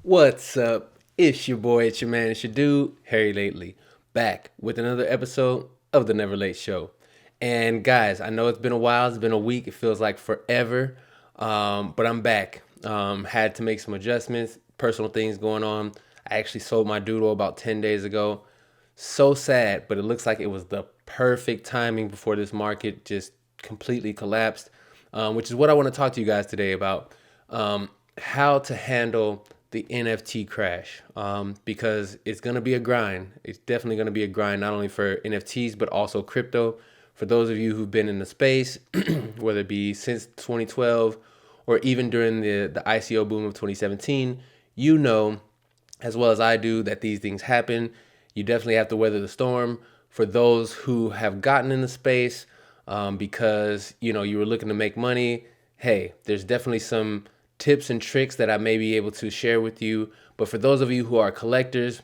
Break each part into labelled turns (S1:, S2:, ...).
S1: What's up? It's your boy, it's your man, it's your dude, Harry Lately, back with another episode of The Never Late Show. And guys, I know it's been a while, it's been a week, it feels like forever, but I'm back. Had to make some adjustments, personal things going on. I actually sold my doodle about 10 days ago. So sad, but it looks like it was the perfect timing before this market just completely collapsed, which is what I want to talk to you guys today about. How to handle the NFT crash, because it's going to be a grind. It's definitely going to be a grind, not only for NFTs, but also crypto. For those of you who've been in the space, whether it be since 2012 or even during the ICO boom of 2017, you know as well as I do that these things happen. You definitely have to weather the storm. For those who have gotten in the space because you were looking to make money, hey, there's definitely some tips and tricks that I may be able to share with you. But for those of you who are collectors,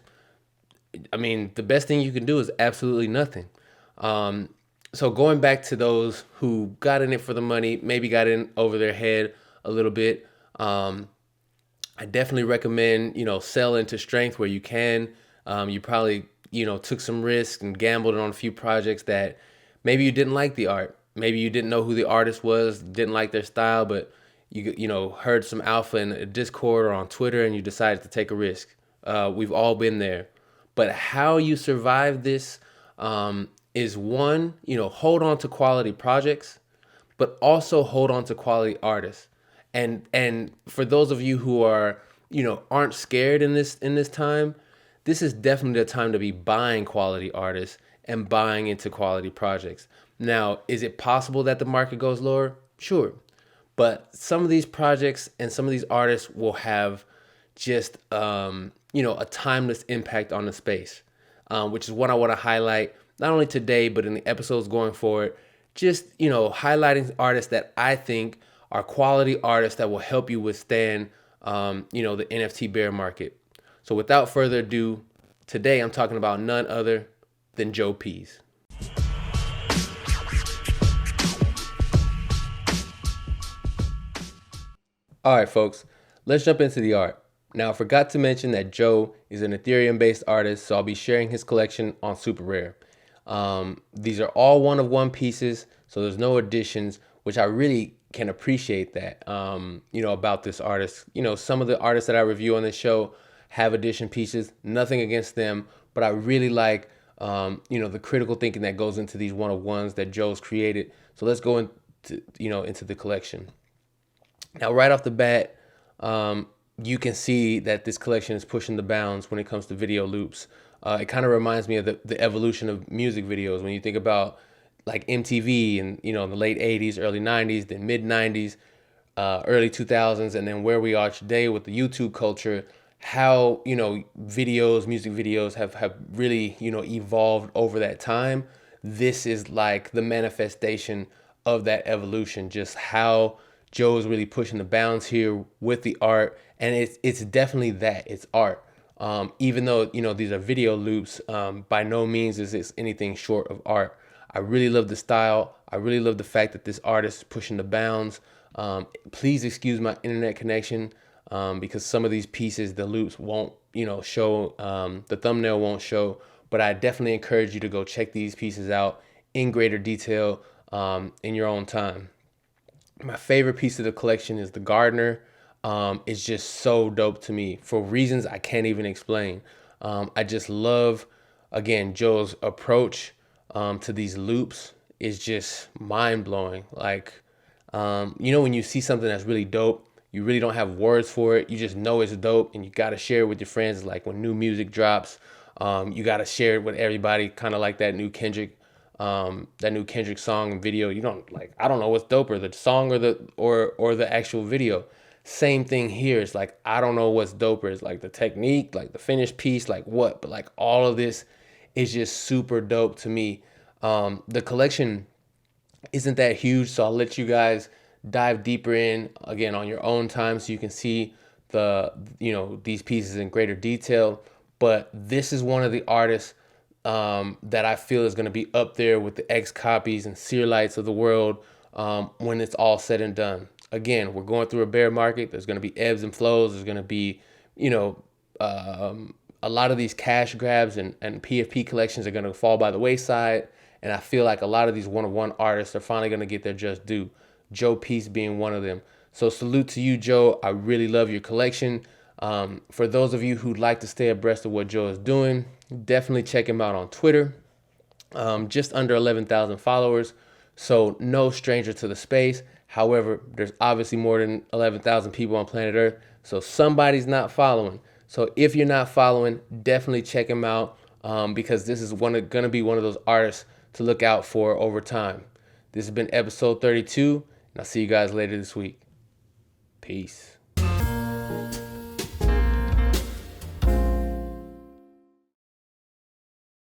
S1: I mean, the best thing you can do is absolutely nothing. Um, so going back to those who got in it for the money, maybe got in over their head a little bit. I definitely recommend, sell into strength where you can. You probably, took some risks and gambled on a few projects that maybe you didn't like the art. Maybe you didn't know who the artist was, didn't like their style, but you heard some alpha in a Discord or on Twitter and you decided to take a risk. We've all been there. But how you survive this is one, hold on to quality projects, but also hold on to quality artists. And for those of you who are, aren't scared in this time, this is definitely the time to be buying quality artists and buying into quality projects. Now, is it possible that the market goes lower? Sure. But some of these projects and some of these artists will have just a timeless impact on the space, which is what I want to highlight not only today but in the episodes going forward. Just highlighting artists that I think are quality artists that will help you withstand the NFT bear market. So without further ado, today I'm talking about none other than Joe Pease. All right, folks, let's jump into the art. Now, I forgot to mention that Joe is an Ethereum-based artist, so I'll be sharing his collection on Super Rare. These are all one-of-one pieces, so there's no additions, which I really can appreciate that, about this artist. Some of the artists that I review on this show have addition pieces, nothing against them, but I really like, the critical thinking that goes into these one-of-ones that Joe's created. So let's go into the collection. Now, right off the bat, you can see that this collection is pushing the bounds when it comes to video loops. It kind of reminds me of the evolution of music videos. When you think about like MTV and, in the late 80s, early 90s, then mid 90s, early 2000s, and then where we are today with the YouTube culture, how, music videos have really, evolved over that time. This is like the manifestation of that evolution, just how Joe's really pushing the bounds here with the art, and it's definitely that it's art. Even though these are video loops, by no means is this anything short of art. I really love the style. I really love the fact that this artist is pushing the bounds. Please excuse my internet connection, because some of these pieces, the loops won't show, the thumbnail won't show. But I definitely encourage you to go check these pieces out in greater detail in your own time. My favorite piece of the collection is the Gardener. It's just so dope to me for reasons I can't even explain. I just love, again, Joe's approach to these loops is just mind blowing. Like, when you see something that's really dope, you really don't have words for it. You just know it's dope, and you got to share it with your friends. Like when new music drops, you got to share it with everybody, kind of like that new Kendrick song and video. You don't like, I don't know what's doper, the song or the actual video. Same thing here. It's like, I don't know what's doper. It's like the technique, like the finished piece, like what, but like all of this is just super dope to me. The collection isn't that huge, so I'll let you guys dive deeper in again on your own time so you can see these pieces in greater detail. But this is one of the artists that I feel is going to be up there with the X copies and Searlights of the world when it's all said and done. Again, we're going through a bear market. There's going to be ebbs and flows. There's going to be, you know, a lot of these cash grabs and PFP collections are going to fall by the wayside. And I feel like a lot of these one-of-one artists are finally going to get their just due. Joe Peace being one of them. So salute to you, Joe. I really love your collection. For those of you who'd like to stay abreast of what Joe is doing, definitely check him out on Twitter. Just under 11,000 followers. So no stranger to the space. However, there's obviously more than 11,000 people on planet Earth. So somebody's not following. So if you're not following, definitely check him out because this is going to be one of those artists to look out for over time. This has been episode 32, and I'll see you guys later this week. Peace.